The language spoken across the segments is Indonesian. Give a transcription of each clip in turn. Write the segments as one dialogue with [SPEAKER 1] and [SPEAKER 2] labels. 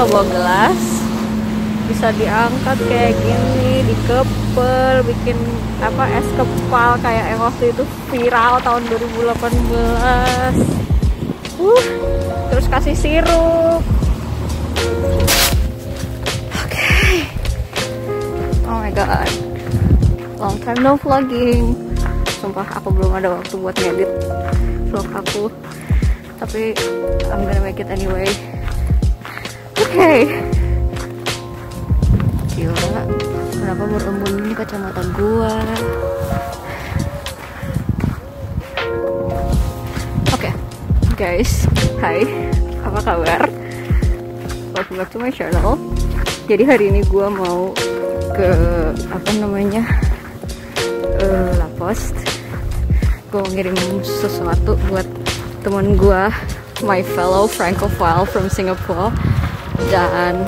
[SPEAKER 1] kalau bawa gelas bisa diangkat kayak gini, dikepel, bikin apa es kepal kayak yang waktu itu viral tahun 2018. Terus kasih sirup. Oke. Oh my god. Long time no vlogging. Sumpah aku belum ada waktu buat ngedit vlog aku. Tapi I'm gonna make it anyway. Oke. Gila, kenapa berembun ini kacamata gua? Oke, guys, hai, apa kabar? Welcome back to my channel. Jadi hari ini gua mau ke apa namanya La Poste. Gua mau ngirim sesuatu buat teman gua, my fellow Francophile from Singapore, dan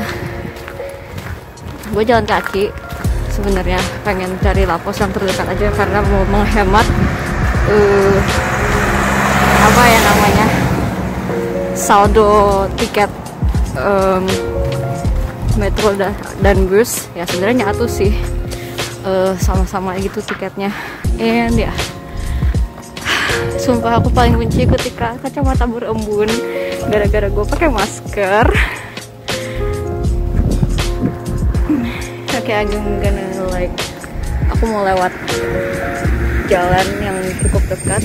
[SPEAKER 1] gue jalan kaki. Sebenarnya pengen cari La Poste yang terdekat aja karena mau menghemat apa ya namanya saldo tiket metro dan bus. Ya sebenarnya nyatu sih, sama-sama gitu tiketnya. And ya, sumpah aku paling benci ketika kacamata berembun gara-gara gue pakai masker. Kayak gonna like, aku mau lewat jalan yang cukup dekat.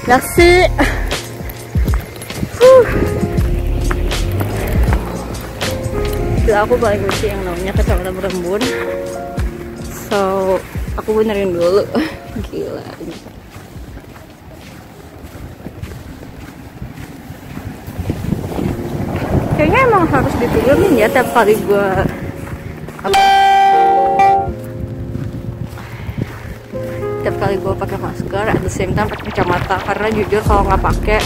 [SPEAKER 1] Merci. Gila, aku paling benci yang namanya kacamata berembun. So aku benerin dulu. Gila. Kayaknya emang harus diturunin ya tiap kali gue pakai masker, at the same time pakai kacamata. Karena jujur kalau nggak pakai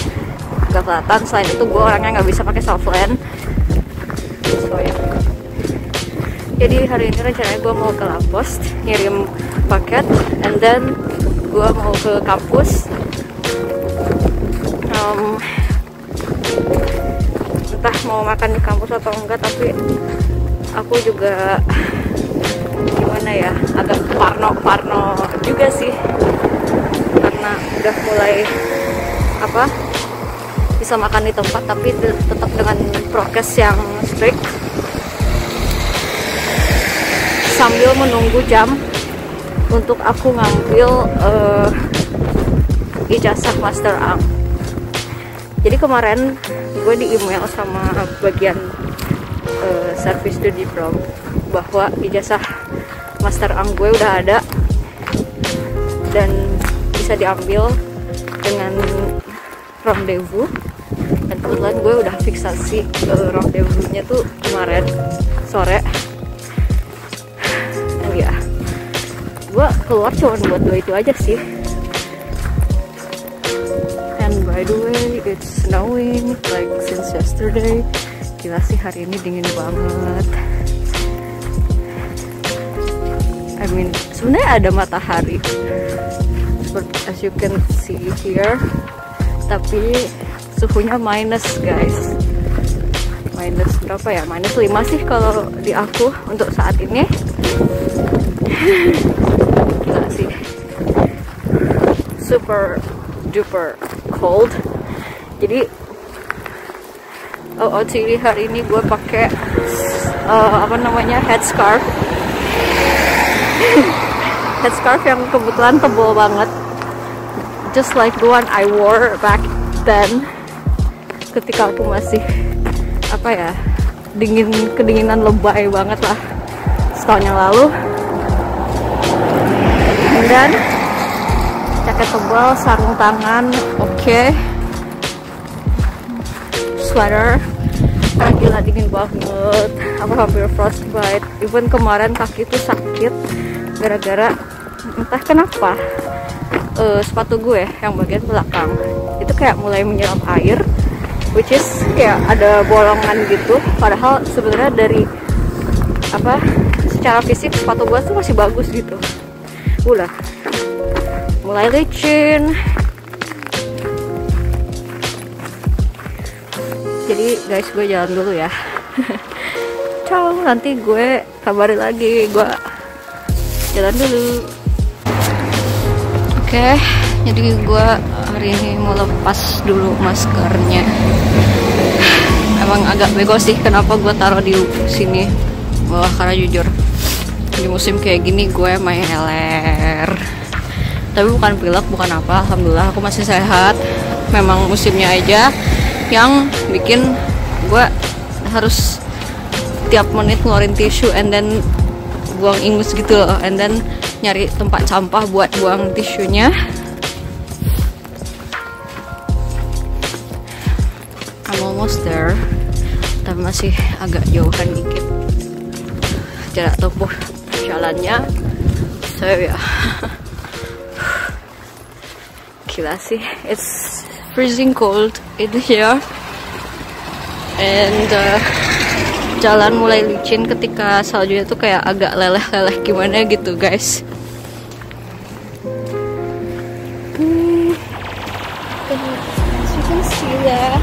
[SPEAKER 1] nggak kelihatan. Selain itu gue orangnya nggak bisa pakai soft lens. So, ya. Jadi hari ini rencananya gue mau ke La Poste ngirim paket, and then gue mau ke kampus. Entah mau makan di kampus atau enggak, tapi aku juga gimana ya, agak parno juga sih, karena udah mulai apa bisa makan di tempat tapi tetap dengan prokes yang strict sambil menunggu jam untuk aku ngambil ijazah Master Ang. Jadi kemarin gue di email sama bagian service to diplom bahwa ijazah Master Ang gue udah ada dan bisa diambil dengan rendezvous, dan kebetulan gue udah fiksasi rendezvous-nya tuh kemarin sore. Dan ya, gue keluar cuma buat dua itu aja sih. And by the way, it's snowing like since yesterday. Gila sih, hari ini dingin banget. I mean, sebenarnya ada matahari, as you can see here, tapi suhunya minus, guys. Minus berapa ya? Minus 5 sih kalau di aku untuk saat ini. Gila sih, super duper cold. Jadi OOTD hari ini gue pakai apa namanya headscarf. Headscarf yang kebetulan tebal banget, just like the one I wore back then ketika aku masih apa ya, kedinginan lebay banget lah setahun yang lalu. Dan jaket tebal, sarung tangan, oke. Sweater, gila dingin banget. Aku hampir frostbite. Even kemarin kaki tuh sakit gara-gara entah kenapa sepatu gue yang bagian belakang itu kayak mulai menyerap air, which is kayak ada bolongan gitu. Padahal sebenarnya dari apa, secara fisik sepatu gue tuh masih bagus gitu. Udah mulai licin. Jadi guys, gue jalan dulu ya. ciao, nanti gue kabarin lagi. Gue jalan dulu. Oke, jadi gue hari ini mau lepas dulu maskernya. Emang agak bego sih kenapa gue taruh di sini bawah, karena jujur di musim kayak gini gue meler. Tapi bukan pilek, bukan apa, alhamdulillah aku masih sehat. Memang musimnya aja yang bikin gue harus tiap menit ngeluarin tisu and then buang ingus gitu loh, and then nyari tempat sampah buat buang tisunya. I'm almost there, tapi masih agak jauhan dikit jarak tempuh jalannya. So ya, gila sih, it's freezing cold in here, and jalan mulai licin ketika saljunya tuh kayak agak leleh-leleh gimana gitu guys. As you can see that,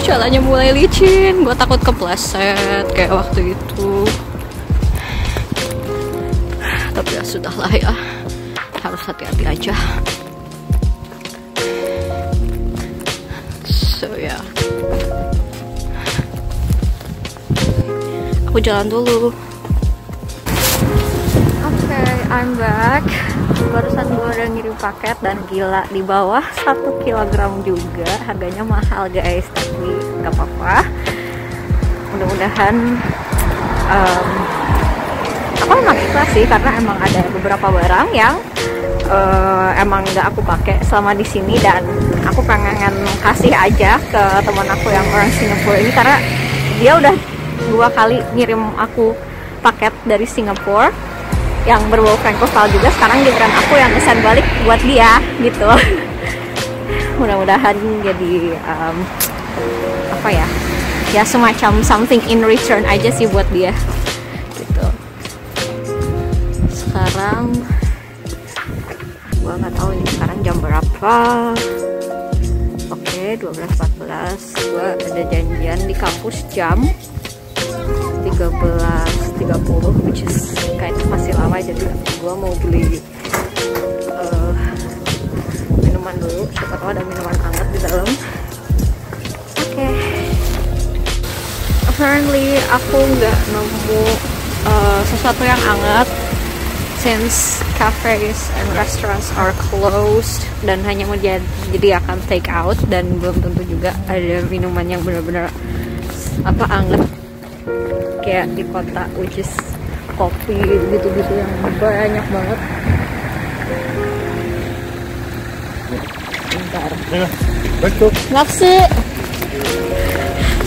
[SPEAKER 1] jalannya mulai licin. Gue takut kepleset kayak waktu itu, tapi ya sudahlah ya, harus hati-hati aja. So ya, aku jalan dulu. Oke, I'm back. Barusan gue udah ngirim paket dan gila, di bawah 1 kilogram juga. Harganya mahal guys, tapi gak apa-apa. Mudah-mudahan aku emang ikhlas sih, karena emang ada beberapa barang yang emang gak aku pakai selama di sini, dan aku pengen kasih aja ke teman aku yang orang Singapura ini, karena dia udah 2 kali ngirim aku paket dari Singapura yang berbau francophile juga. Sekarang giliran aku yang nge-send balik buat dia gitu. Mudah-mudahan jadi apa ya, ya semacam something in return aja sih buat dia gitu. Sekarang gua nggak tahu ini sekarang jam berapa. Oke, 12.14. Gua ada janjian di kampus jam 13.30, which is kayaknya masih lama, jadi gue mau beli minuman dulu, siapa tahu ada minuman hangat di dalam. Oke. Apparently aku nggak nemu sesuatu yang hangat since cafes and restaurants are closed, dan hanya menyediakan take out, dan belum tentu juga ada minuman yang benar-benar hangat kayak di kota, which is kopi gitu-gitu yang banyak banget. Bentar. Nafsu.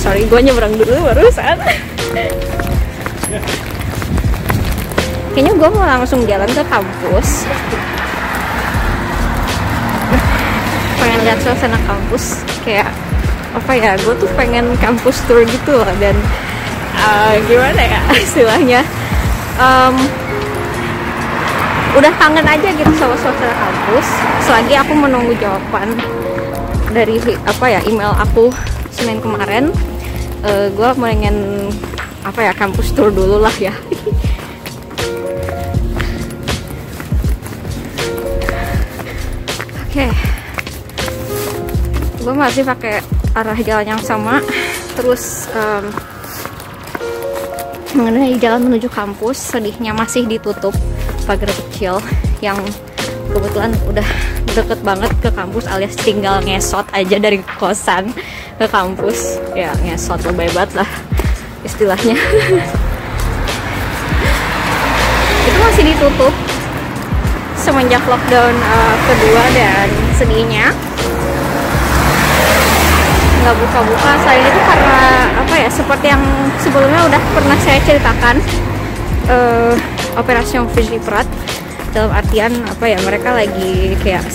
[SPEAKER 1] Sorry, gue nyebrang dulu barusan. Kayaknya gue mau langsung jalan ke kampus. Pengen lihat suasana kampus, kayak apa ya? Gue tuh pengen kampus tour gitu loh, dan gimana ya istilahnya, udah kangen aja gitu sama suasana kampus. Selagi aku menunggu jawaban dari email aku Senin kemarin, gue pengen kampus tour dulu lah ya. Oke, gue masih pakai arah jalan yang sama, terus mengenai jalan menuju kampus, sedihnya masih ditutup pagar kecil yang kebetulan udah deket banget ke kampus, alias tinggal ngesot aja dari kosan ke kampus. Ya ngesot, lebay banget lah istilahnya. Itu masih ditutup semenjak lockdown kedua, dan sedihnya nggak buka-buka. Selain itu karena seperti yang sebelumnya udah pernah saya ceritakan, operasi Vigilant, dalam artian mereka lagi kayak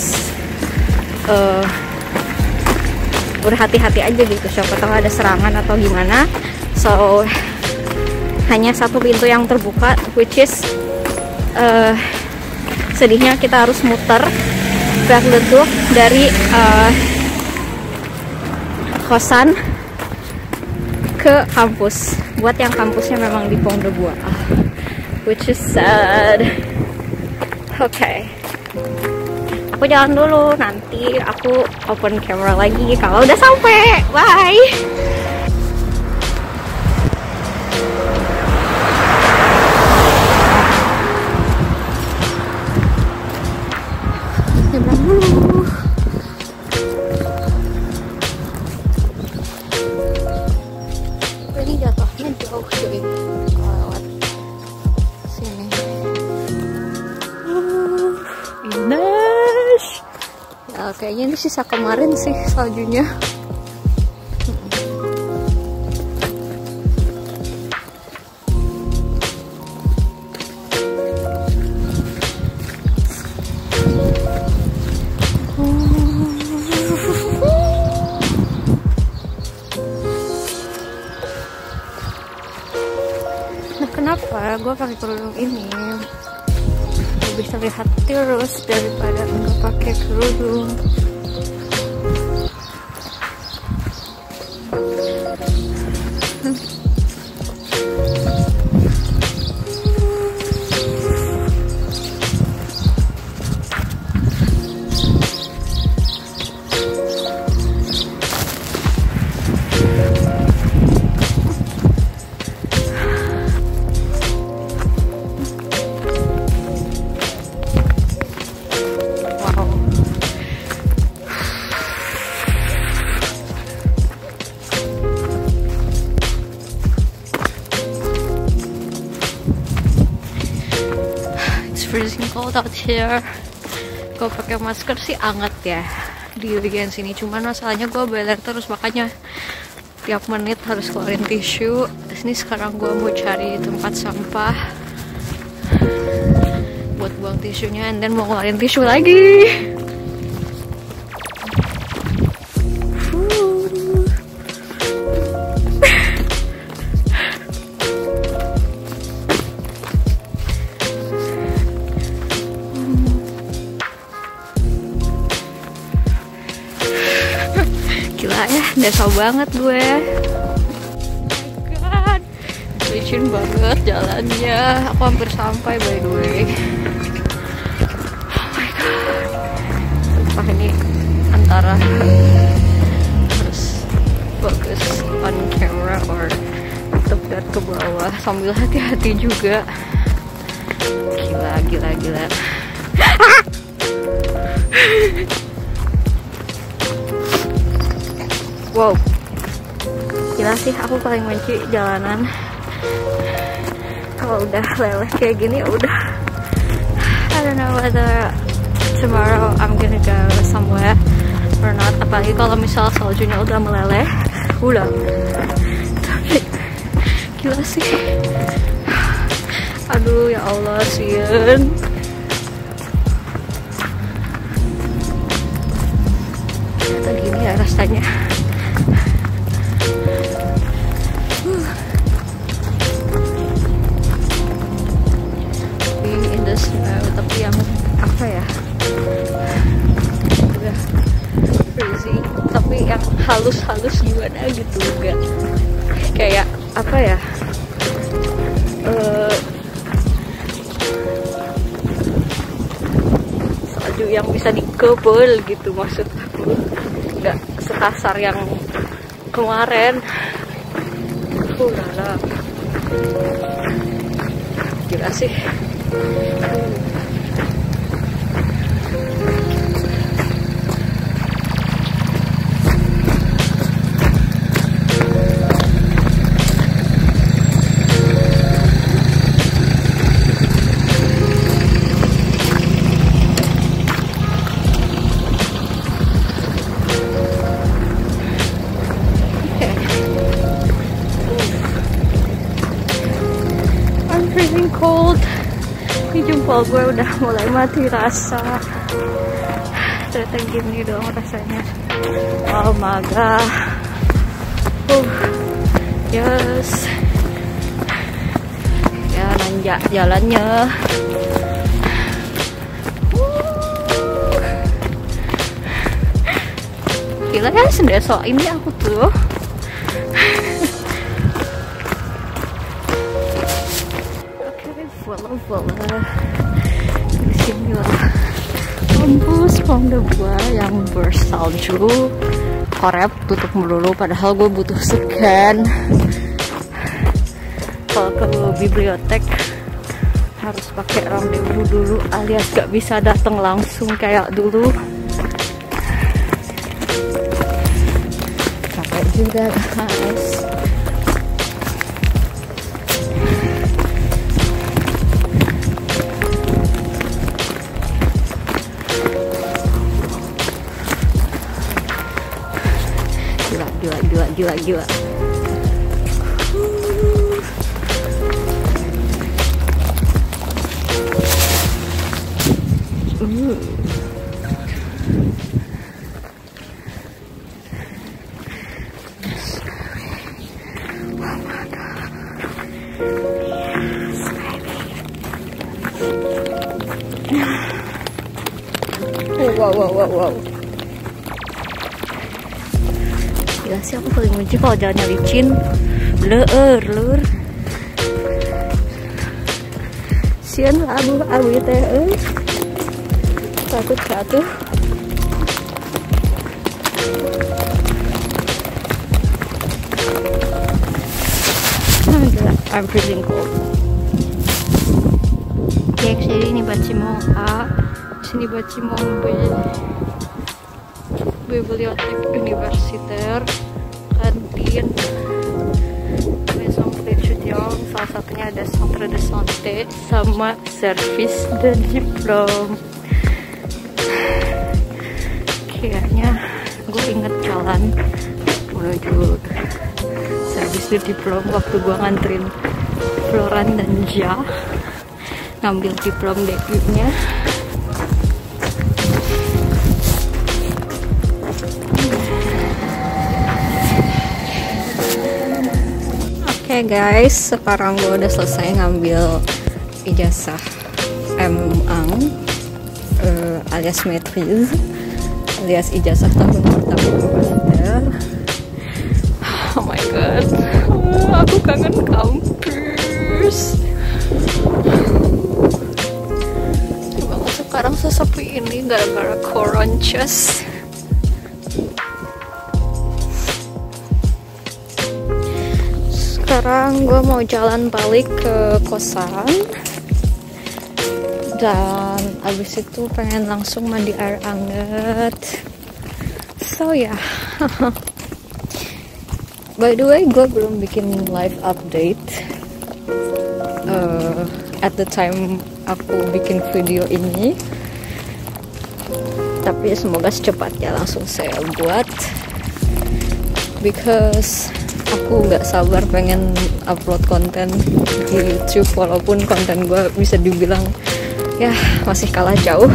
[SPEAKER 1] udah hati-hati aja gitu, siapa tahu ada serangan atau gimana. So hanya satu pintu yang terbuka, which is sedihnya kita harus muter balik dari kosan ke kampus. Buat yang kampusnya memang di Pondok, which is sad. Oke. Aku jalan dulu, nanti aku open camera lagi kalau udah sampai. Bye. Nyebrang dulu. Ini jatuhnya jauh cuy lewat sini. Indah. Ya kayaknya ini sisa kemarin sih saljunya. Nah, kenapa gue pakai kerudung ini? Lebih terlihat tirus daripada nggak pakai kerudung. Freezing cold out here. Gue pakai masker sih anget ya di bagian sini. Cuman masalahnya gue beler terus, makanya tiap menit harus keluarin tisu. Ini sekarang gue mau cari tempat sampah buat buang tisunya, and then mau keluarin tisu lagi. Gila ya, desa banget gue. Oh my god, licin banget jalannya. Aku hampir sampai by the way. Oh my god, sumpah ini antara harus fokus on camera or tetap lihat ke bawah sambil hati-hati juga. Gila. Wow, gila sih, aku paling benci jalanan kalau udah leleh kayak gini. Udah, I don't know whether tomorrow I'm gonna go somewhere or not. Apalagi kalau misal saljunya udah meleleh, tapi gila sih. Aduh ya Allah, sian. Ternyata gini ya rasanya. Tapi yang apa ya, udah freezing, tapi yang halus-halus gimana gitu, enggak kayak apa ya, salju yang bisa dikebel gitu maksud aku, enggak sekasar yang kemarin. Lala, gila sih. Freezing cold. Ini jempol gue udah mulai mati rasa. Ternyata gini dong rasanya. Oh my god. Yes. Ya nanjak jalannya. Gila ya, sendeso ini aku tuh. apalah, disinilah kampus Pondok Gua yang bersalju. Korep tutup melulu, padahal gue butuh scan. Kalau ke bibliotek harus pakai rendezvous dulu, alias gak bisa datang langsung kayak dulu. Capek juga guys. Gila. Wow. Gila sih, aku paling benci kalau jalannya licin. Lur. Sian abu teh. Takut. Gila, I'm freezing cold. Oke, ini Bacimong A, sini Bacimong B. Bibliotek universiter, kantin, maison d'étudiant, salah satunya ada centre de santé sama service dan diplom. Kayaknya gue inget jalan menuju service dan diplom waktu gue nganterin Floran dan Ja ngambil diplom DU-nya. Oke guys, sekarang gue udah selesai ngambil ijazah M.Ang alias maîtrise, alias ijazah tahun pertama master. Oh my god, aku kangen kampus. Banget sekarang sesepi ini gara-gara koronces. Sekarang gue mau jalan balik ke kosan, dan abis itu pengen langsung mandi air hangat. So ya, by the way gue belum bikin live update at the time aku bikin video ini, tapi semoga secepatnya langsung saya buat, because aku nggak sabar pengen upload konten di YouTube, walaupun konten gue bisa dibilang ya masih kalah jauh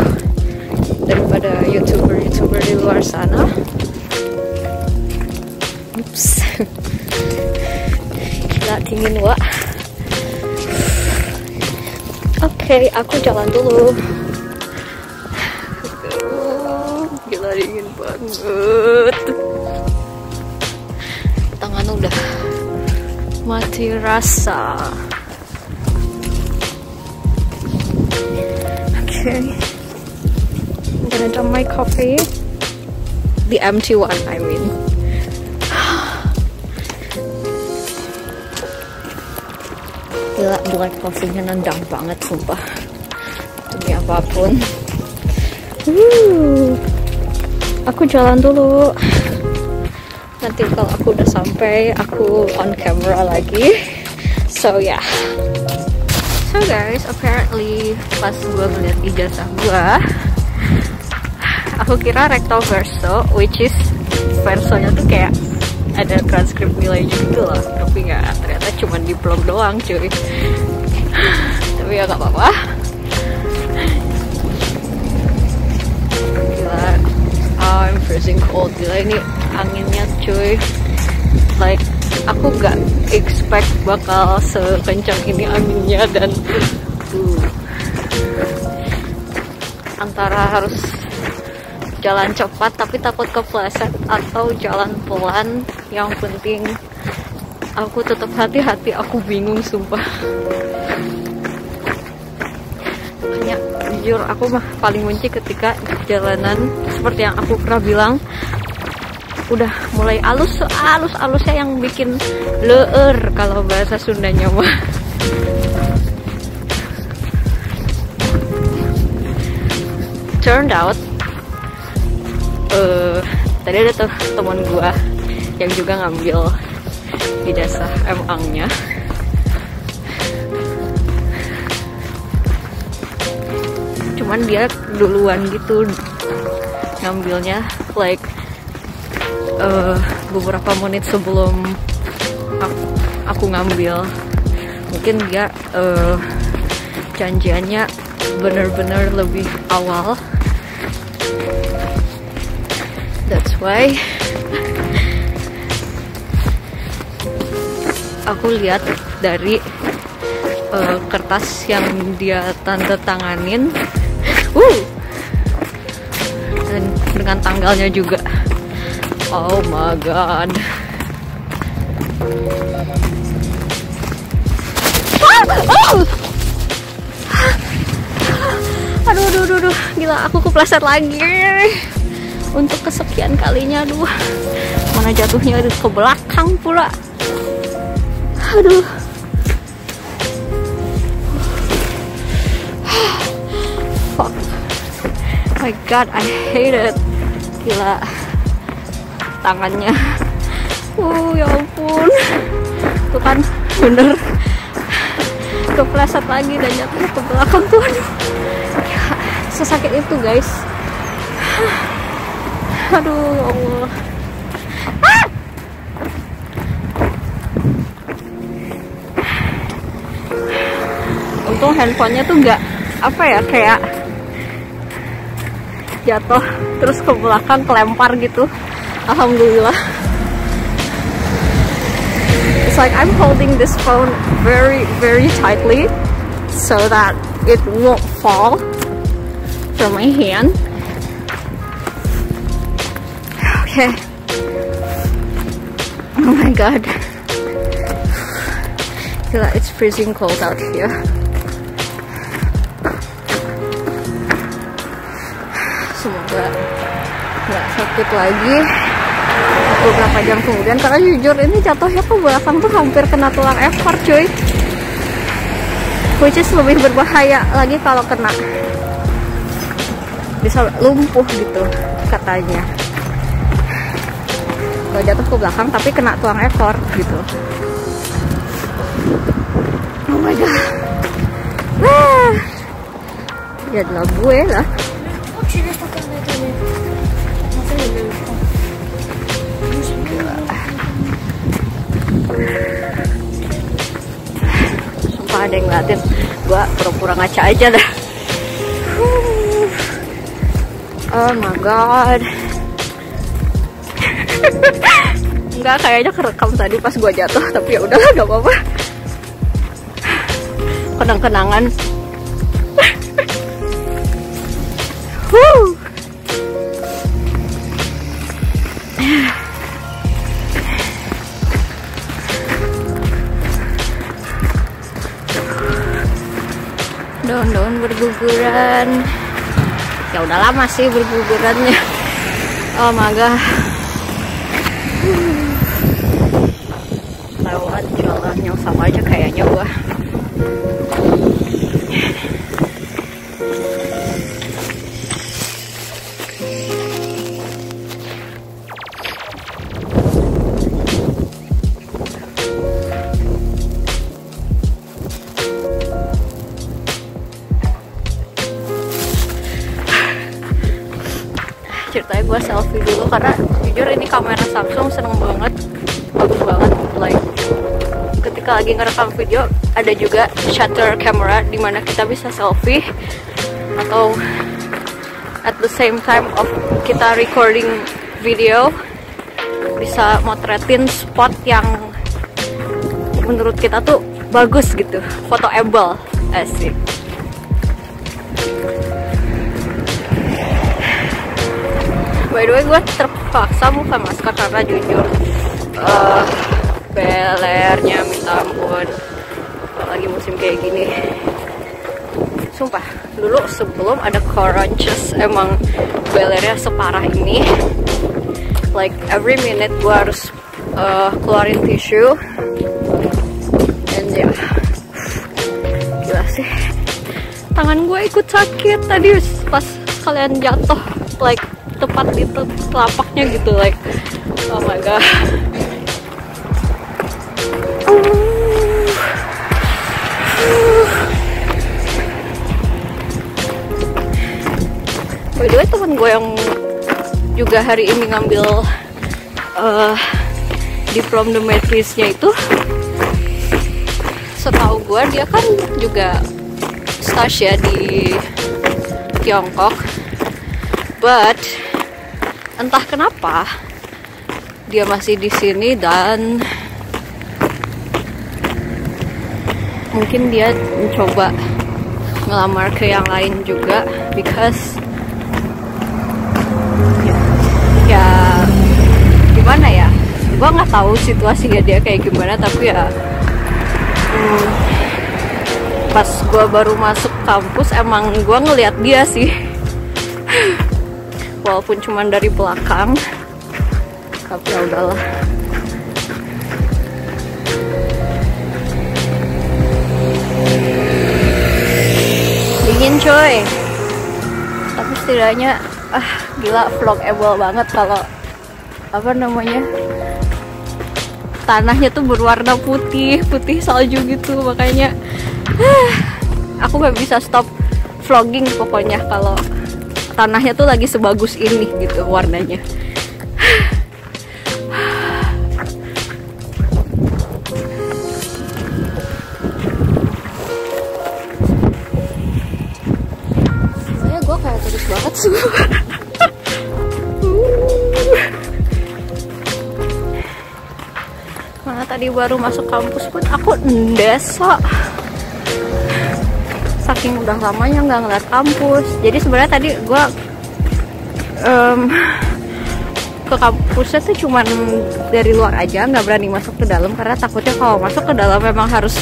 [SPEAKER 1] daripada youtuber di luar sana. Ups. Gila dingin wak. Oke, aku jalan dulu. Gila dingin banget. Tangan udah mati rasa. Okay, I'm gonna drop my coffee, the empty one I mean. Gila, black coffee-nya nendang banget sumpah, demi apapun. Aku jalan dulu. Nanti kalau aku udah sampai, aku on camera lagi. So yeah. So guys, apparently pas gue ngeliat ijazah gue, aku kira recto verso, which is versonya tuh kayak ada transkrip nilai gitu loh, tapi nggak, ternyata cuma diplom doang cuy. Tapi ya nggak apa-apa. Gila, I'm freezing cold. Gila, ini anginnya cuy, like aku gak expect bakal sekencang ini anginnya, dan antara harus jalan cepat tapi takut kepleset atau jalan pelan, yang penting aku tetap hati-hati. Aku bingung sumpah. Makanya jujur aku mah paling benci ketika jalanan seperti yang aku pernah bilang, udah mulai alusnya yang bikin leur kalau bahasa Sundanya mah. Turned out tadi ada tuh teman gua yang juga ngambil ijazah MA-nya. Cuman dia duluan gitu ngambilnya, like beberapa menit sebelum aku ngambil. Mungkin dia janjiannya bener-bener lebih awal. That's why aku lihat dari kertas yang dia tanda tanganin, dan dengan tanggalnya juga. Oh my god. Aduh, gila, aku kepleset lagi untuk kesekian kalinya. Aduh, mana jatuhnya ke belakang pula. Aduh. Fuck. My god, I hate it. Gila, tangannya. Ya ampun. Tuh kan bener kepleset lagi dan jatuh ke belakang tuh. Aduh. Ya, sesakit itu guys. Aduh ya Allah. Untung handphonenya tuh nggak apa ya, kayak jatuh terus ke belakang kelempar gitu. Alhamdulillah. It's like I'm holding this phone very tightly so that it won't fall from my hand. Okay. Oh my god. Gila, it's freezing cold out here. Semoga nggak sakit lagi beberapa jam kemudian, karena jujur ini jatuhnya ke belakang tuh hampir kena tulang ekor cuy, which is lebih berbahaya lagi kalau kena, bisa lumpuh gitu katanya. Gak jatuh ke belakang tapi kena tulang ekor gitu. Oh my god. Ya adalah gue lah. Sumpah ada yang ngeliatin, gue pura-pura ngaca aja dah. Oh my god. Enggak, kayaknya kerekam tadi pas gue jatuh, tapi ya udahlah, gak apa-apa. Kenang-kenangan. Daun-daun berguguran. Ya udah lama sih bergugurannya. Oh my god. Lewat jalan yang sama aja kayaknya gua. Ceritanya gue selfie dulu karena jujur ini kamera Samsung seneng banget, bagus banget. Like ketika lagi ngerekam video ada juga shutter camera dimana kita bisa selfie, atau at the same time of kita recording video bisa motretin spot yang menurut kita tuh bagus gitu, fotoable. Asik. By the way, gue terpaksa buka masker karena jujur belernya minta ampun lagi musim kayak gini. sumpah dulu sebelum ada crunches emang belernya separah ini, like every minute gue harus keluarin tisu, dan ya gila sih, tangan gue ikut sakit tadi pas kalian jatuh, like tepat di telapaknya gitu, like oh my god. By the way, temen gue yang juga hari ini ngambil diplometrisnya itu, setahu gue dia kan juga stage ya di Tiongkok, but entah kenapa dia masih di sini, dan mungkin dia mencoba ngelamar ke yang lain juga, because ya gimana ya, gue nggak tahu situasinya dia kayak gimana, tapi ya pas gue baru masuk kampus emang gue ngeliat dia sih walaupun cuman dari belakang, tapi ya udahlah. Dingin coy, tapi setidaknya gila vlogable banget kalau apa namanya, tanahnya tuh berwarna putih salju gitu, makanya aku gak bisa stop vlogging pokoknya kalau tanahnya tuh lagi sebagus ini gitu warnanya. Soalnya gue kayak turis banget sih. Mana tadi baru masuk kampus pun aku ndesa, saking udah lamanya nggak ngeliat kampus. Jadi sebenarnya tadi gue ke kampusnya tuh cuman dari luar aja, nggak berani masuk ke dalam karena takutnya kalau masuk ke dalam memang harus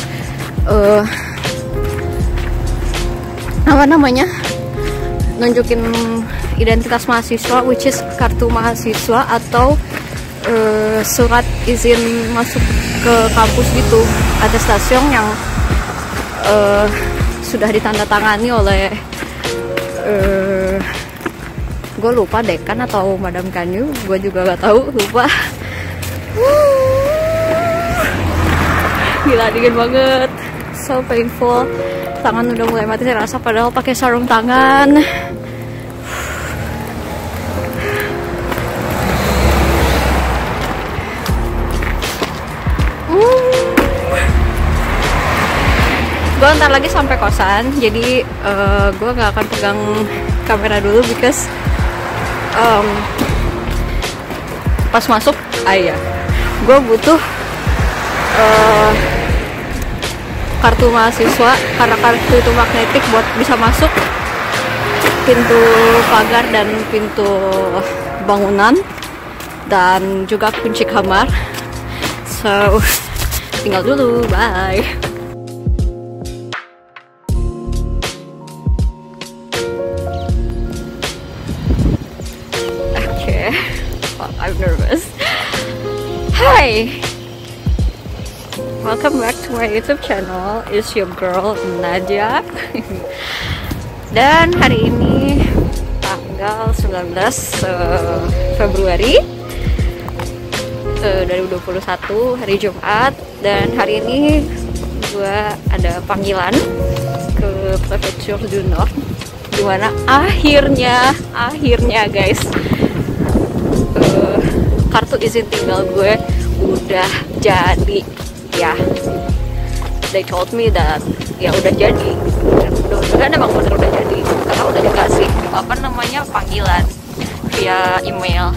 [SPEAKER 1] apa namanya, nunjukin identitas mahasiswa, which is kartu mahasiswa atau surat izin masuk ke kampus gitu, atestasiun yang sudah ditandatangani oleh gue lupa dekan atau Madam Kanyu, gue juga gak tahu, lupa. Gila dingin banget, so painful, tangan udah mulai mati rasa padahal pakai sarung tangan. Gue ntar lagi sampai kosan, jadi gue nggak akan pegang kamera dulu, because pas masuk, gue butuh kartu mahasiswa, karena kartu itu magnetik buat bisa masuk pintu pagar dan pintu bangunan, dan juga kunci kamar. So tinggal dulu, bye. I'm nervous. Hi, welcome back to my YouTube channel. It's your girl Nadia. Dan hari ini tanggal 19 Februari 2021, hari Jumat. Dan hari ini gue ada panggilan ke Prefecture du Nord, dimana akhirnya guys, kartu izin tinggal gue udah jadi ya. They told me that ya udah jadi, mudah-mudahan emang bener udah jadi, karena udah dikasih apa namanya, panggilan via email.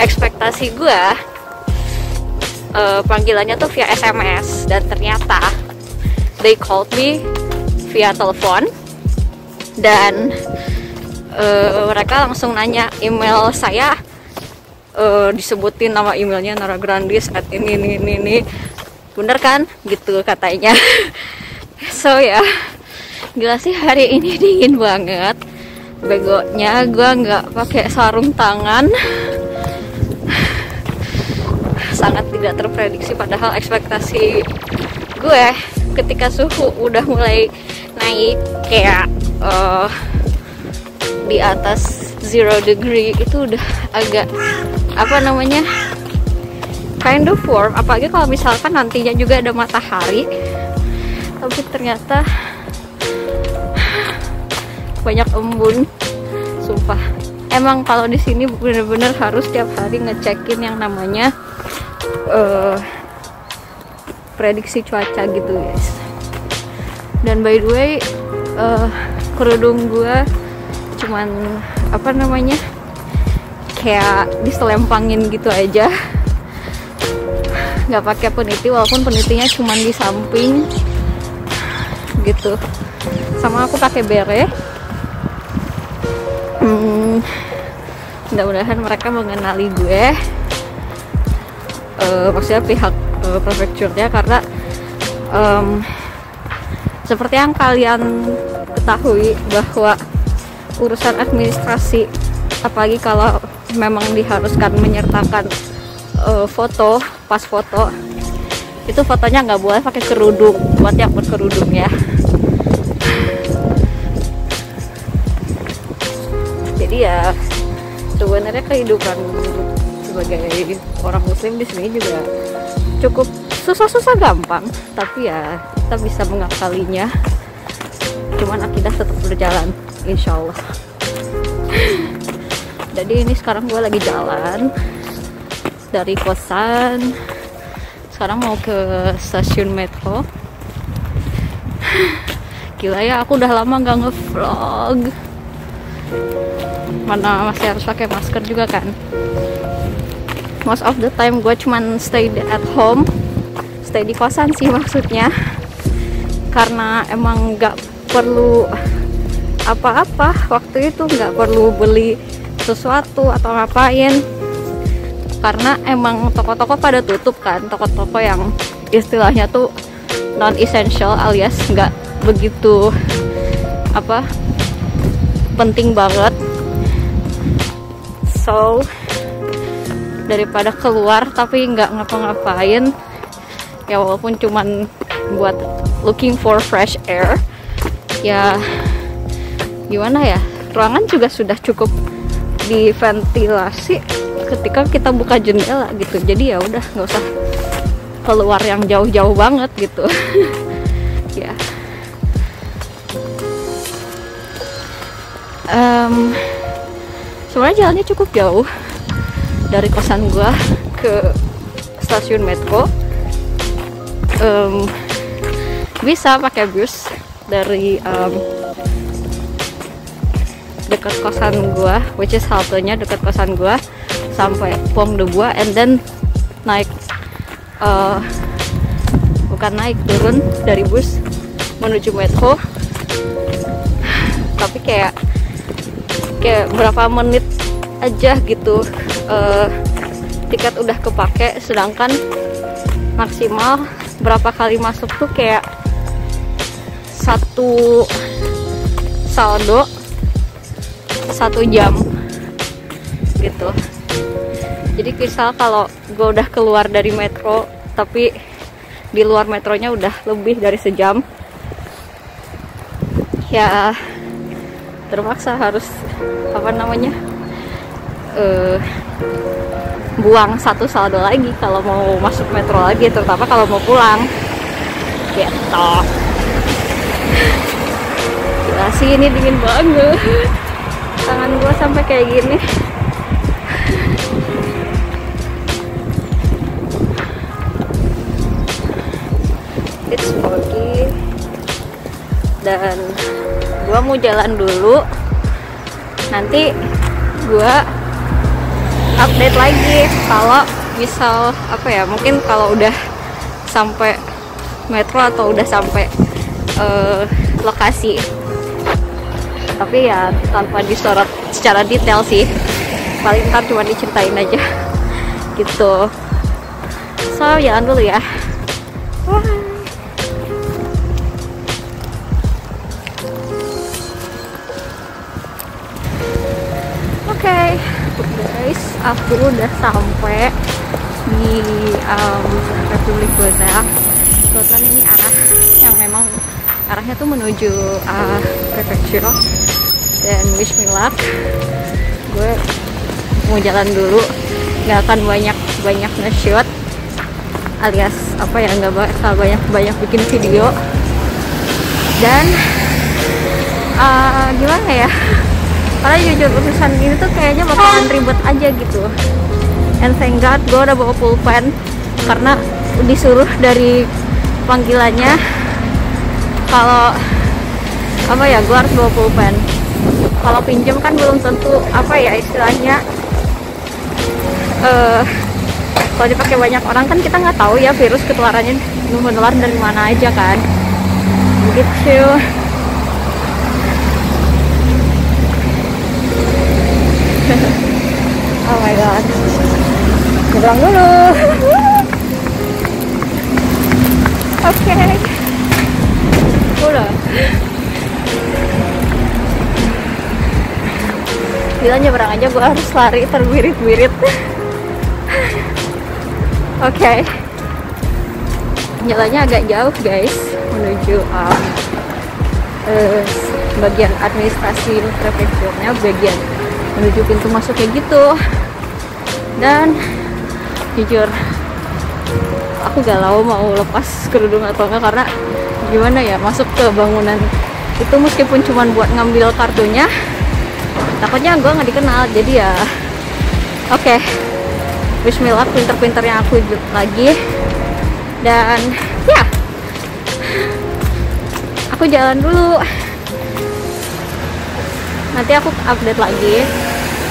[SPEAKER 1] Ekspektasi gue panggilannya tuh via SMS, dan ternyata they called me via telepon, dan mereka langsung nanya email saya, disebutin nama emailnya Naragrandis at ini bener kan gitu katanya. So ya, Gila sih, hari ini dingin banget. Begonya gue nggak pakai sarung tangan. Sangat tidak terprediksi, padahal ekspektasi gue ketika suhu udah mulai naik kayak di atas 0 degree itu udah agak apa namanya, kind of warm, apalagi kalau misalkan nantinya juga ada matahari. Tapi ternyata banyak embun, sumpah. Emang kalau di sini bener-bener harus tiap hari ngecekin yang namanya prediksi cuaca gitu guys. Dan by the way, kerudung gue cuman apa namanya, kayak diselempangin gitu aja, nggak pakai peniti, walaupun penitinya cuman di samping gitu. Sama aku pakai beret. Mudah-mudahan mereka mengenali gue, maksudnya pihak prefekturnya, karena seperti yang kalian ketahui bahwa urusan administrasi, apalagi kalau memang diharuskan menyertakan foto, pas foto itu fotonya nggak boleh pakai kerudung, buat yang berkerudung ya. Jadi ya sebenarnya kehidupan sebagai orang muslim di sini juga cukup susah-susah gampang, tapi ya kita bisa mengakalinya. Cuman akidah tetap berjalan, insya Allah. Jadi ini sekarang gue lagi jalan dari kosan, sekarang mau ke stasiun metro. Gila ya, aku udah lama gak nge-vlog, mana masih harus pakai masker juga kan. Most of the time gue cuman stay at home, stay di kosan sih maksudnya, karena emang gak perlu apa-apa waktu itu, nggak perlu beli sesuatu atau ngapain, karena emang toko-toko pada tutup kan, toko-toko yang istilahnya tuh non essential alias nggak begitu apa penting banget. So daripada keluar tapi nggak ngapa-ngapain ya, walaupun cuman buat looking for fresh air, ya gimana ya, ruangan juga sudah cukup diventilasi ketika kita buka jendela gitu. Jadi ya udah, nggak usah keluar yang jauh-jauh banget gitu. Ya sebenarnya jalannya cukup jauh dari kosan gua ke stasiun metro. Bisa pakai bus dari dekat kosan gua, which is haltenya dekat kosan gua, sampai Pont de Bois, and then naik bukan naik, turun dari bus menuju metro. Tapi kayak berapa menit aja gitu, tiket udah kepake, sedangkan maksimal berapa kali masuk tuh kayak satu saldo 1 jam gitu. Jadi misal kalau gue udah keluar dari metro tapi di luar metronya udah lebih dari sejam, ya terpaksa harus apa namanya, buang 1 saldo lagi kalau mau masuk metro lagi, terutama kalau mau pulang gitu. Gila sih, ini dingin banget, tangan gue sampai kayak gini. It's foggy dan gue mau jalan dulu, nanti gue update lagi kalau misal apa ya, mungkin kalau udah sampai metro atau udah sampai lokasi. Tapi ya tanpa disorot secara detail sih, paling ntar cuma diceritain aja gitu. So jalan dulu ya. Bye. Oke, guys, aku udah sampai di Republik Boza. Kebetulan ini arah yang memang arahnya tuh menuju prefecture. Dan wish me luck. Gue mau jalan dulu, nggak akan banyak nge-shoot, alias apa ya, nggak bakal banyak bikin video. Dan gimana ya, karena jujur urusan ini tuh kayaknya bakalan ribet aja gitu. And thank God gue udah bawa pulpen, karena disuruh dari panggilannya kalau apa ya, gue harus bawa pulpen. Kalau pinjem kan belum tentu apa ya istilahnya, kalau dipakai banyak orang kan kita nggak tahu ya virus ketularannya menular dari mana aja kan, begitu. Oh my god, pulang dulu. Oke, udah. Gila, nyebrang aja gue harus lari terbirit-birit. Oke. Jalannya agak jauh guys, menuju bagian administrasi prefekturnya, bagian menuju pintu masuk kayak gitu. Dan jujur aku galau mau lepas kerudung atau enggak, karena gimana ya, masuk ke bangunan itu meskipun cuma buat ngambil kartunya, takutnya gue nggak dikenal. Jadi ya oke, wish me luck, pinter-pinternya aku lagi. Dan ya, aku jalan dulu, nanti aku update lagi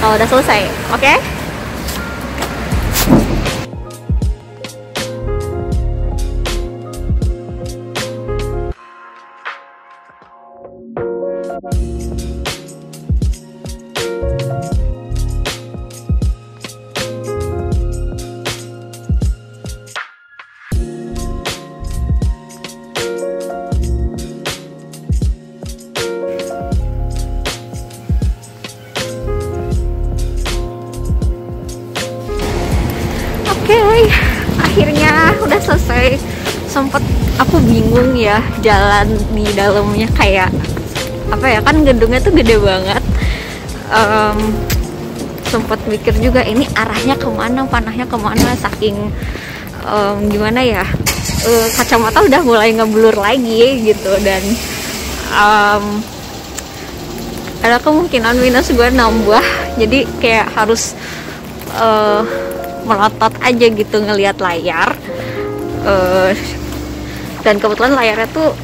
[SPEAKER 1] kalau udah selesai. Oke? Oke, akhirnya udah selesai. Sempet aku bingung ya jalan di dalamnya, kayak apa ya, kan gedungnya tuh gede banget. Sempet mikir juga ini arahnya kemana, panahnya kemana, saking gimana ya, kacamata udah mulai ngeblur lagi gitu. Dan ada kemungkinan minus gue nambah, jadi kayak harus melotot aja gitu ngelihat layar. Dan kebetulan layarnya tuh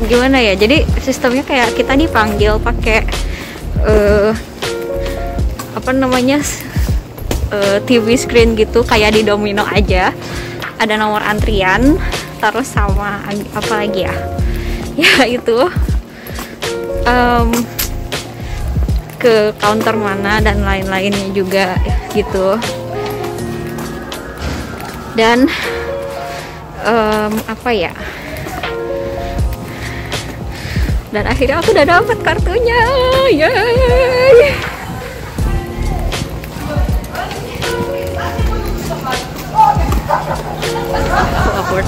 [SPEAKER 1] gimana ya, jadi sistemnya kayak kita dipanggil pakai apa namanya, TV screen gitu, kayak di Domino aja. Ada nomor antrian, terus sama apa lagi ya, ya itu ke counter mana dan lain-lainnya juga gitu. Dan apa ya, dan akhirnya aku udah dapat kartunya. Yeay. Awkward.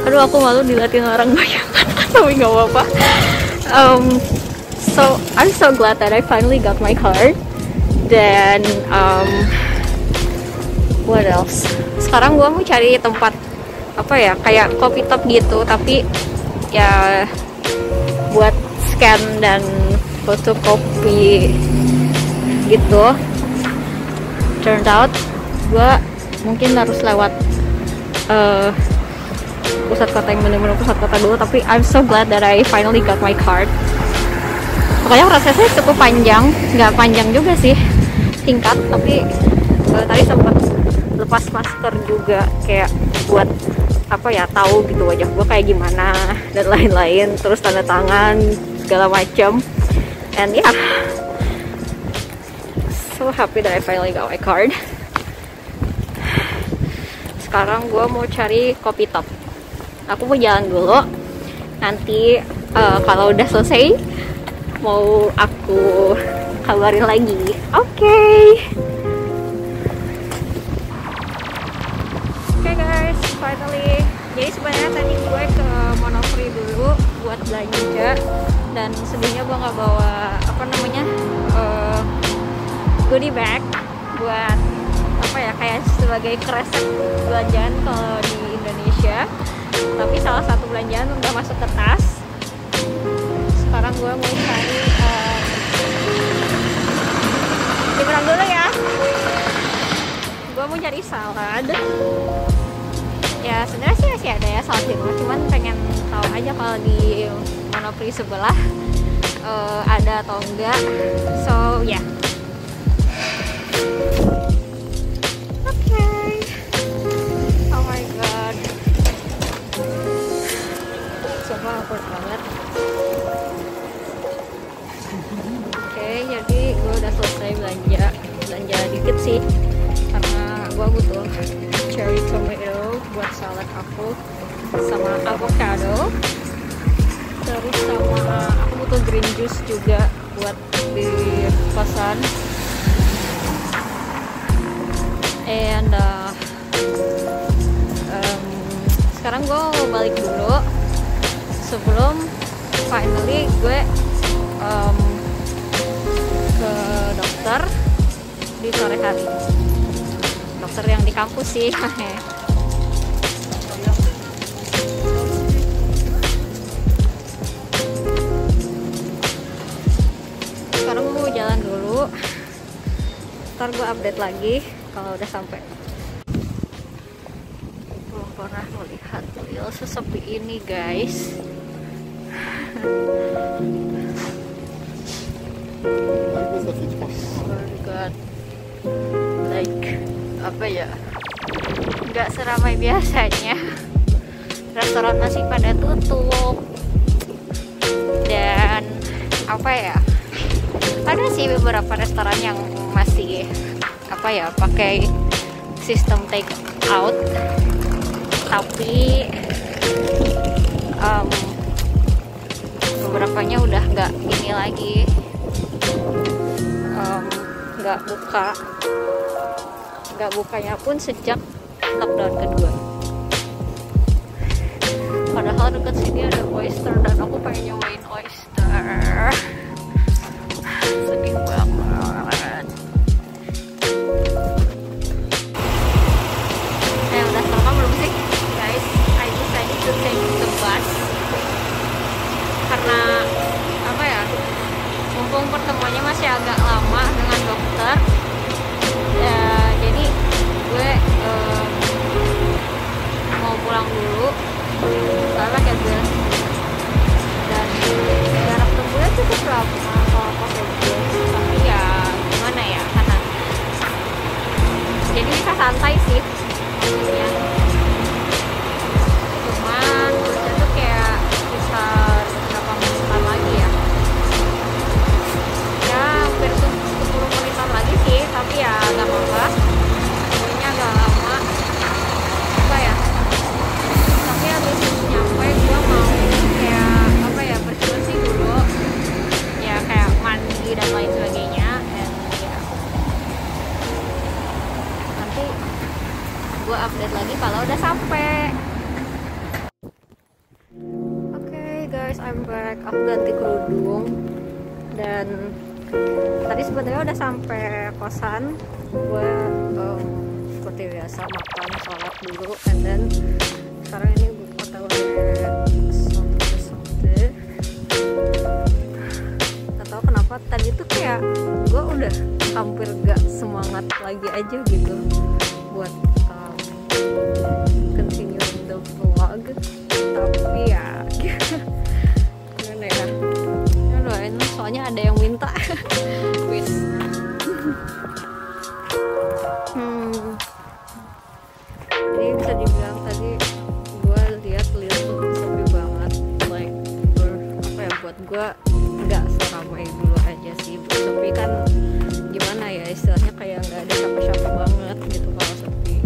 [SPEAKER 1] Aduh, aku malu diliatin orang banyak, tapi nggak apa-apa. So I'm so glad that I finally got my card. Dan what else? Sekarang gue mau cari tempat apa ya, kayak coffee shop gitu, tapi ya buat scan dan fotokopi gitu. Turned out gue mungkin harus lewat pusat kota, yang bener-bener pusat kota dulu. Tapi I'm so glad that I finally got my card. Pokoknya prosesnya cukup panjang, nggak panjang juga sih, singkat. Tapi tadi sempat lepas masker juga, kayak buat apa ya, tahu gitu wajah gue kayak gimana dan lain-lain, terus tanda tangan segala macam. And yeah, so happy that I finally got my card. Sekarang gue mau cari kopi top. Aku mau jalan dulu, nanti kalau udah selesai mau aku kabarin lagi. Oke guys, finally. Jadi sebenarnya tadi gue ke Monoprix dulu buat belanja, dan sedihnya gue nggak bawa goodie bag buat kayak sebagai kresek belanjaan kalau di Indonesia. Tapi salah satu belanjaan udah masuk ke tas. Sekarang gue mau cari diberang dulu ya. Gue mau cari salad. Ya sebenarnya sih masih ada ya salad di rumah, cuman pengen tahu aja kalau di Monoprix sebelah ada atau enggak. So ya. Oh my god. Coba awkward banget. Oke, jadi gue udah selesai belanja dikit sih, karena gue butuh cherry tomato buat salad aku, sama avocado, terus sama aku butuh green juice juga buat di kosan. And sekarang gue mau balik dulu sebelum finally gue ke dokter di sore hari. Dokter yang di kampus sih. Sekarang gue mau jalan dulu, ntar gue update lagi kalau udah sampai. Belum pernah melihat real sesepi ini guys. Oh god, like apa ya, nggak seramai biasanya. Restoran masih pada tutup, dan apa ya, ada sih beberapa restoran yang masih pakai sistem take out, tapi beberapanya udah nggak ini lagi, nggak bukanya pun sejak lockdown kedua. Padahal dekat sini ada oyster dan aku pengen nyobain oyster. Sedih banget. Udah selesai belum sih guys? I decided to take the bus karena mumpung pertemuannya masih agak lama dengan dokter ya, jadi gue mau pulang dulu karena pakai bus, dan jarak tempuhnya cukup lama kalau pakai bus, tapi ya gimana ya, karena jadi bisa santai sih maksudnya. Cuman busnya tuh kayak sekitar berapa menitan lagi ya, hampir 10 menitan lagi sih, tapi ya gak apa-apa, ini agak lama tapi habis nyampe gue mau kayak bersih-bersih dulu ya, kayak mandi dan lain sebagainya, dan ya nanti gue update lagi kalau udah sampai. Oke guys, I'm back. Aku ganti kerudung dan tadi sebenarnya udah sampai kosan. Gue seperti biasa makan, sholat dulu, and then sekarang ini gue otw something. Gak tau kenapa tadi tuh kayak gue udah hampir gak semangat lagi aja gitu buat continue the vlog, tapi ya gimana ya, doain soalnya ada yang minta. Wis. Jadi bisa dibilang tadi gue lihat tuh sepi banget, like buat gue nggak seramai dulu aja sih. Sepi kan gimana ya istilahnya, kayak nggak ada siapa-siapa banget gitu kalau sepi.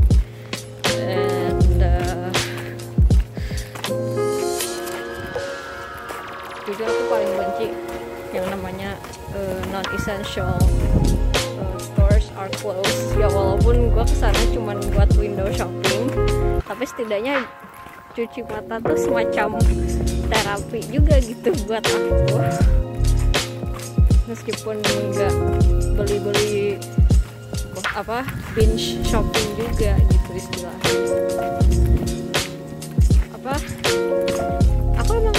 [SPEAKER 1] And jujur aku paling benci yang namanya non-essential stores are closed. Ya walaupun gue kesana cuman buat window shopping, tapi setidaknya cuci mata tuh semacam terapi juga gitu buat aku, meskipun nggak beli-beli binge shopping juga gitu istilahnya. Aku emang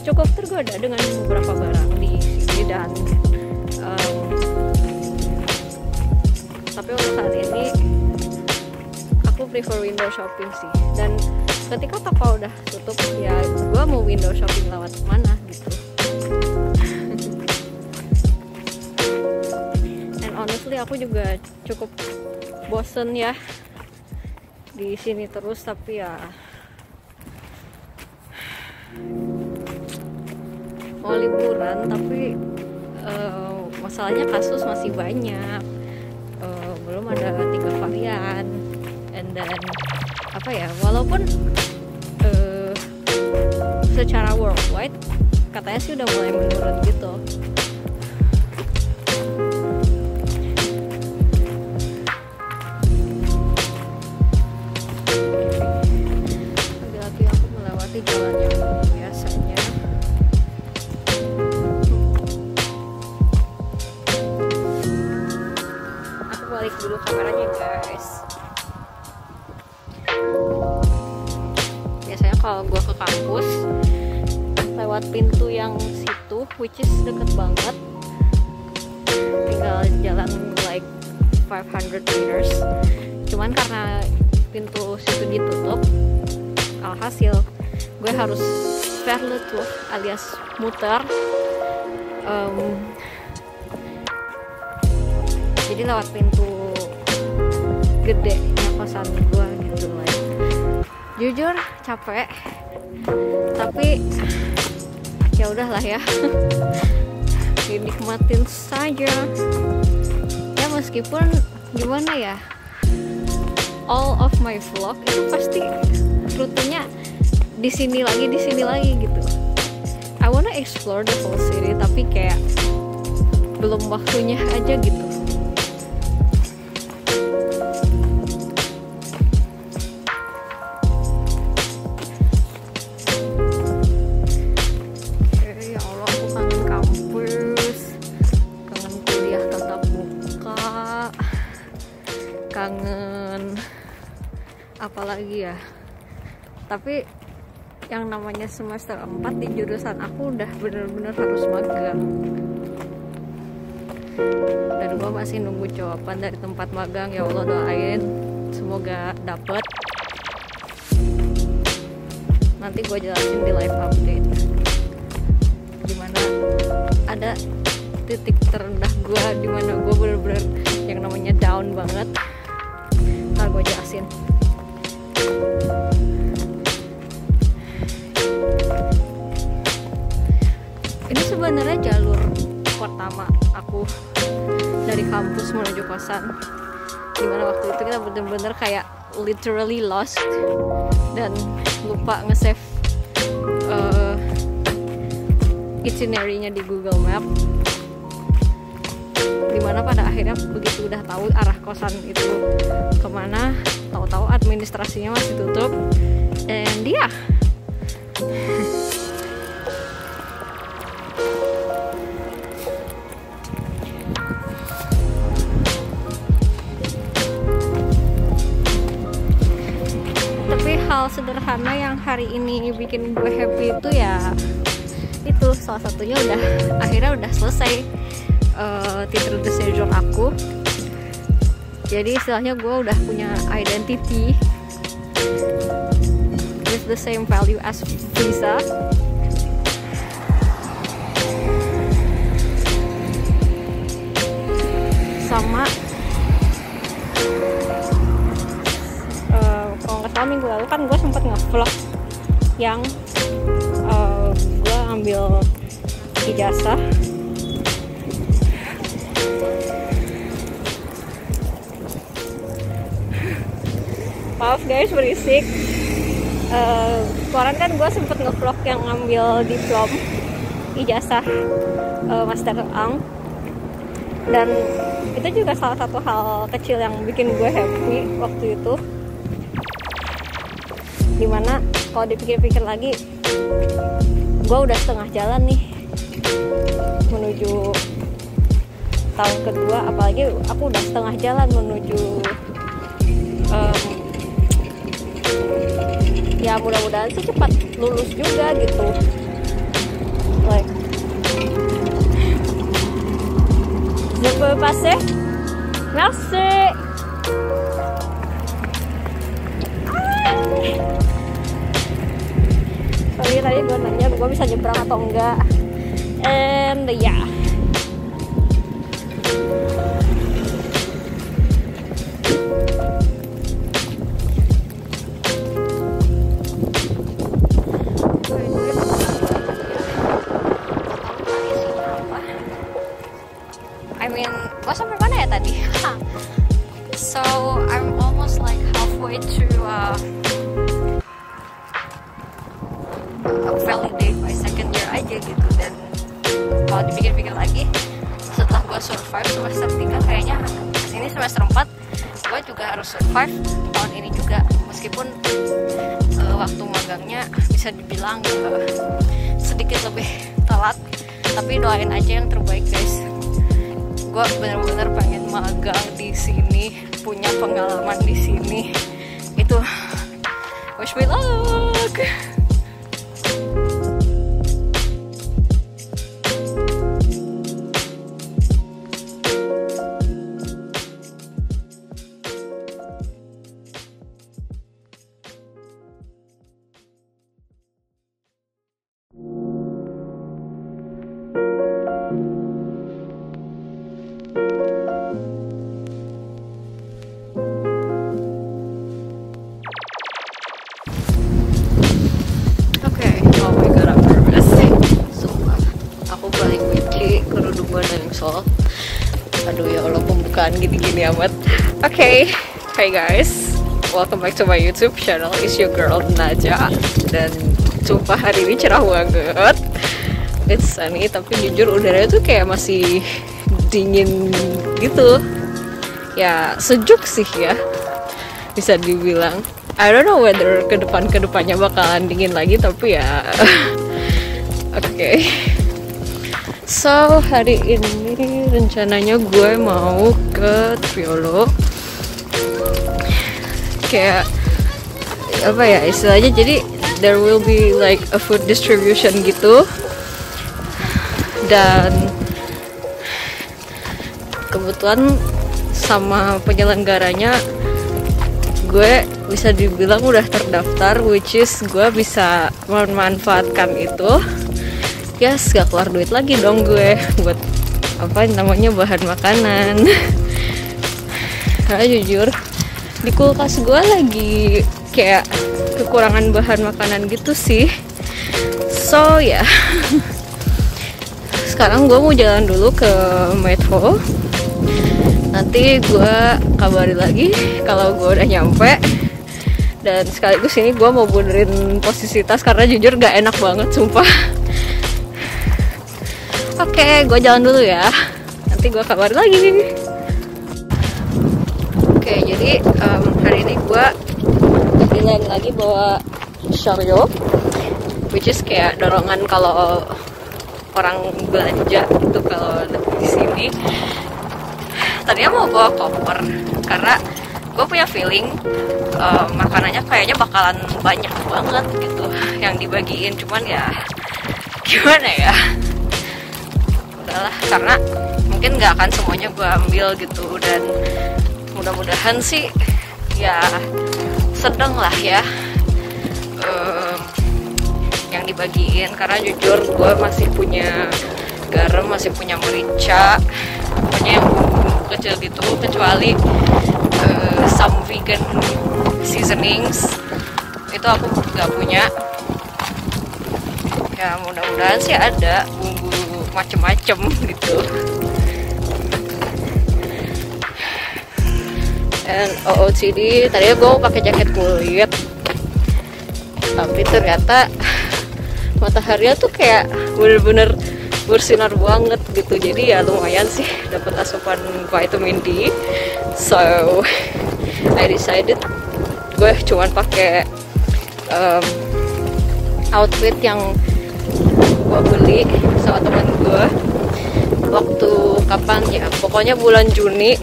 [SPEAKER 1] cukup tergoda dengan beberapa barang di sini dan tapi untuk saat ini aku prefer window shopping sih. Dan ketika toko udah tutup ya gue mau window shopping lewat mana gitu. And honestly aku juga cukup bosen ya di sini terus, tapi ya mau liburan tapi masalahnya kasus masih banyak, belum ada 3 varian, and then walaupun secara worldwide katanya sih udah mulai menurun gitu. Lagi-lagi aku melewati jalan yang biasanya. Aku balik dulu kameranya guys. Biasanya kalau gue ke kampus lewat pintu yang situ, which is deket banget, tinggal jalan like 500 meters. Cuman karena pintu situ ditutup, alhasil gue harus verletuh alias muter. Jadi lewat pintu gede kosan gue gitu lah. Jujur capek, tapi ya udahlah ya. Dinikmatin saja ya, meskipun gimana ya, all of my vlog itu pasti rutenya di sini lagi gitu. I wanna explore the whole city, tapi kayak belum waktunya aja gitu. Kangen apalagi ya, tapi yang namanya semester 4 di jurusan aku udah bener-bener harus magang, dan gue masih nunggu jawaban dari tempat magang. Ya Allah, doain semoga dapet. Nanti gue jelasin di live update dimana ada titik terendah gue, dimana gue bener-bener yang namanya down banget. Ntar gue jelasin. Ini sebenarnya jalur pertama aku dari kampus menuju kosan, dimana waktu itu kita bener-bener kayak literally lost dan lupa nge-save itinerary-nya di Google Map, dimana pada akhirnya begitu udah tahu arah kosan itu kemana, tahu-tahu administrasinya masih tutup, dan dia tapi hal sederhana yang hari ini bikin gue happy itu ya itu, salah satunya akhirnya udah selesai titel de séjour aku. Jadi istilahnya gue udah punya identity with the same value as visa. Sama kalau nggak salah minggu lalu kan gue sempet nge-vlog yang gue ambil ijazah. Maaf guys, berisik. Kemarin kan gue sempet nge-vlog yang ngambil diplom ijazah Master Ang. Dan itu juga salah satu hal kecil yang bikin gue happy waktu itu, dimana kalau dipikir-pikir lagi gue udah setengah jalan nih menuju tahun kedua, apalagi aku udah setengah jalan menuju ya mudah-mudahan sih cepat lulus juga gitu. Like je peux passer? Merci. Sorry tadi gue nanya gue bisa nyebrang atau enggak, and yeah. Gue sampai mana ya tadi? So I'm almost like halfway to validate my second year aja gitu. Dan kalau dipikir-pikir lagi, setelah gue survive semester 3, kayaknya kesini semester 4 gue juga harus survive tahun ini juga, meskipun waktu magangnya bisa dibilang sedikit lebih telat, tapi doain aja yang terbaik guys. Gue bener-bener pengen magang di sini, punya pengalaman di sini. Itu wish me luck. Aduh ya Allah, pembukaan gini-gini amat. Okay, hi guys, welcome back to my YouTube channel. It's your girl Naja. Dan sumpah hari ini cerah banget. It's sunny, tapi jujur udaranya tuh kayak masih dingin gitu. Ya sejuk sih ya, bisa dibilang. I don't know whether kedepannya bakalan dingin lagi, tapi ya okay. So hari ini rencananya gue mau ke Triolo, kayak apa ya istilahnya, jadi there will be like a food distribution gitu. Dan kebetulan sama penyelenggaranya gue bisa dibilang udah terdaftar, which is gue bisa memanfaatkan itu. Yes, gak keluar duit lagi dong gue buat apa namanya bahan makanan. Karena jujur di kulkas gue lagi kayak kekurangan bahan makanan gitu sih. So ya yeah. Sekarang gue mau jalan dulu ke metro. Nanti gue kabari lagi kalau gue udah nyampe. Dan sekaligus ini gue mau benerin posisi tas karena jujur gak enak banget sumpah. Oke, gue jalan dulu ya. Nanti gue kabar lagi. Oke, jadi hari ini gue bilang lagi bawa Sharyo, which is kayak dorongan kalau orang belanja gitu kalau di sini. Tadinya mau bawa koper karena gue punya feeling makanannya kayaknya bakalan banyak banget gitu yang dibagiin. Cuman ya gimana ya, udahlah, karena mungkin gak akan semuanya gue ambil gitu. Dan mudah-mudahan sih ya sedang lah ya yang dibagiin, karena jujur gue masih punya garam, masih punya merica, pokoknya yang bumbu kecil gitu, kecuali some vegan seasonings itu aku gak punya. Ya mudah-mudahan sih ada bumbu macem-macem gitu. Dan OOTD tadinya gue mau pakai jaket kulit, tapi ternyata mataharinya tuh kayak bener-bener bersinar banget gitu. Jadi ya lumayan sih dapat asupan vitamin D. So I decided gue cuman pakai outfit yang gue beli sama temen gue waktu kapan ya, pokoknya bulan Juni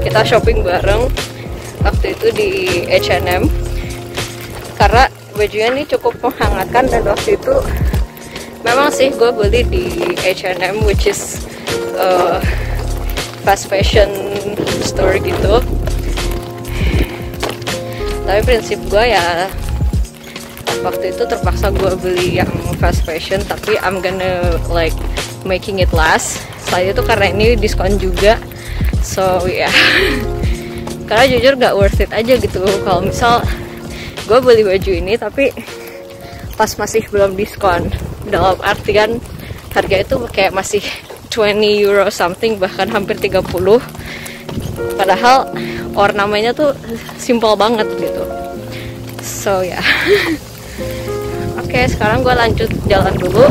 [SPEAKER 1] kita shopping bareng waktu itu di H&M karena bajunya ini cukup menghangatkan. Dan waktu itu memang sih gue beli di H&M, which is fast fashion store gitu. Tapi prinsip gue ya waktu itu terpaksa gue beli yang fast fashion, tapi I'm gonna like making it last. Selain itu karena ini diskon juga, so ya yeah. Karena jujur gak worth it aja gitu kalau misal gue beli baju ini tapi pas masih belum diskon, dalam artian harga itu kayak masih 20 euro something, bahkan hampir 30, padahal ornamennya tuh simple banget gitu. So ya yeah. Oke, sekarang gue lanjut jalan dulu,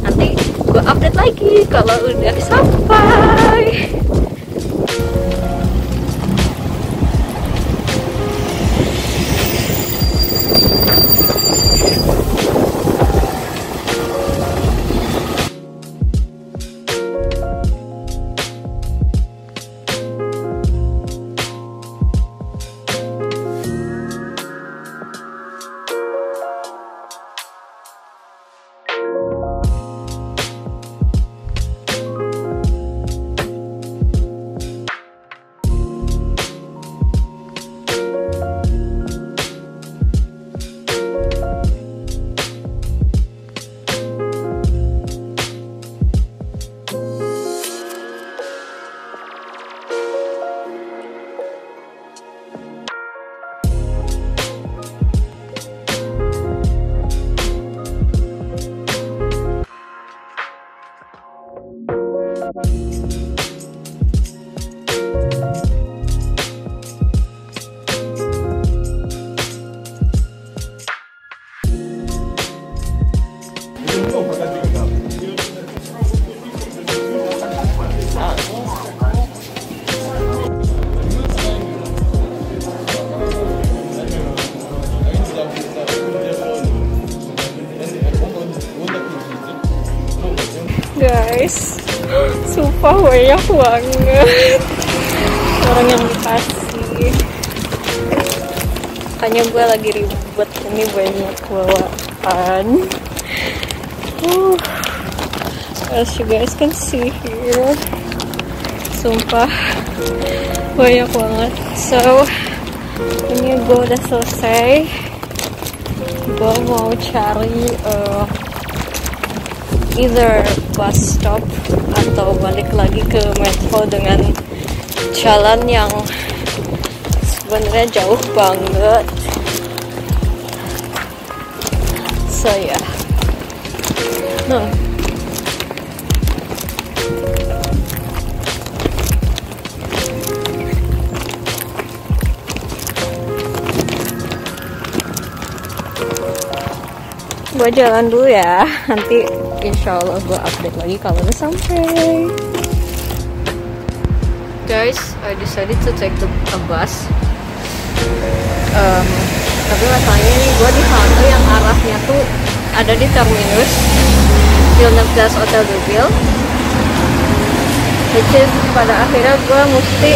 [SPEAKER 1] nanti gue update lagi kalau udah sampai. Guys, sumpah banyak banget orang yang dikasih. Makanya gue lagi ribet, ini banyak bawaan. As you guys can see here, sumpah banyak banget. So ini gue udah selesai, gue mau cari either bus stop atau balik lagi ke metro dengan jalan yang sebenarnya jauh banget. So ya, gue jalan dulu ya, nanti insya Allah gue update lagi kalau udah sampai. Guys, I decided to take a bus. Tapi masalahnya ini gue di halte yang arahnya tuh ada di terminus Vilnius Hotel de Ville, which is pada akhirnya gue mesti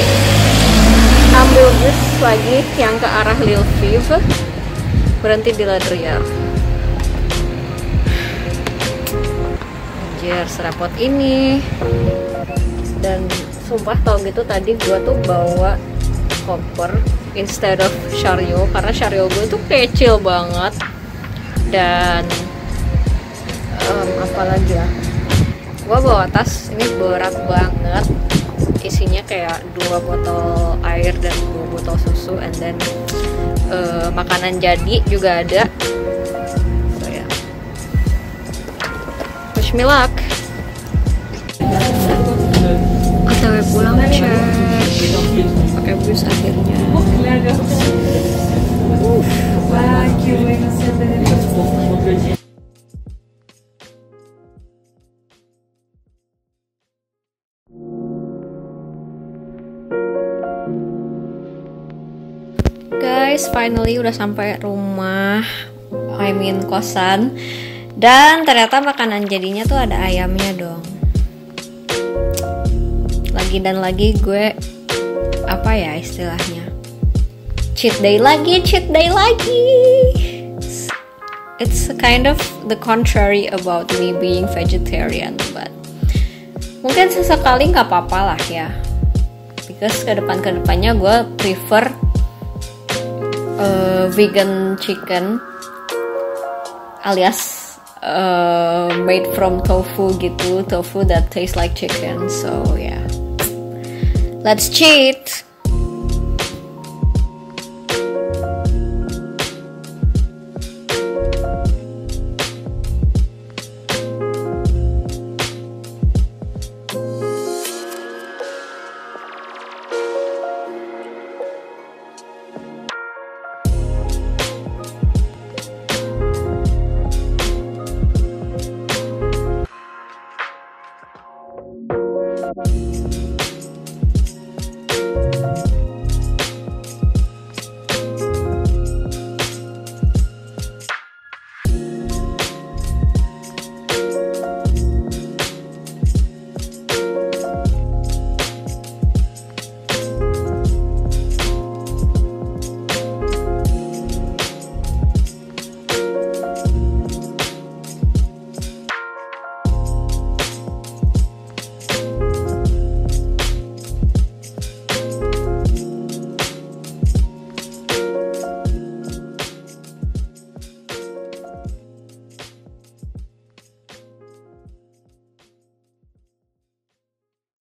[SPEAKER 1] ambil bus lagi yang ke arah Lviv, berhenti di Ladria. Serapot ini. Dan sumpah tau gitu tadi gue tuh bawa koper instead of chariot, karena chariot gue tuh kecil banget. Dan apalagi ya, gue bawa tas ini berat banget, isinya kayak 2 botol air dan 2 botol susu, and then makanan jadi juga ada. Wish me luck. OTW pulang cek, pakai bus akhirnya. Guys, finally udah sampai rumah, I mean kosan. Dan ternyata makanan jadinya tuh ada ayamnya dong. Lagi dan lagi gue, apa ya istilahnya, cheat day lagi. It's kind of the contrary about me being vegetarian, but mungkin sesekali nggak apa-apa lah ya. Because kedepannya gue prefer vegan chicken alias made from tofu gitu, tofu that tastes like chicken. So yeah, let's cheat.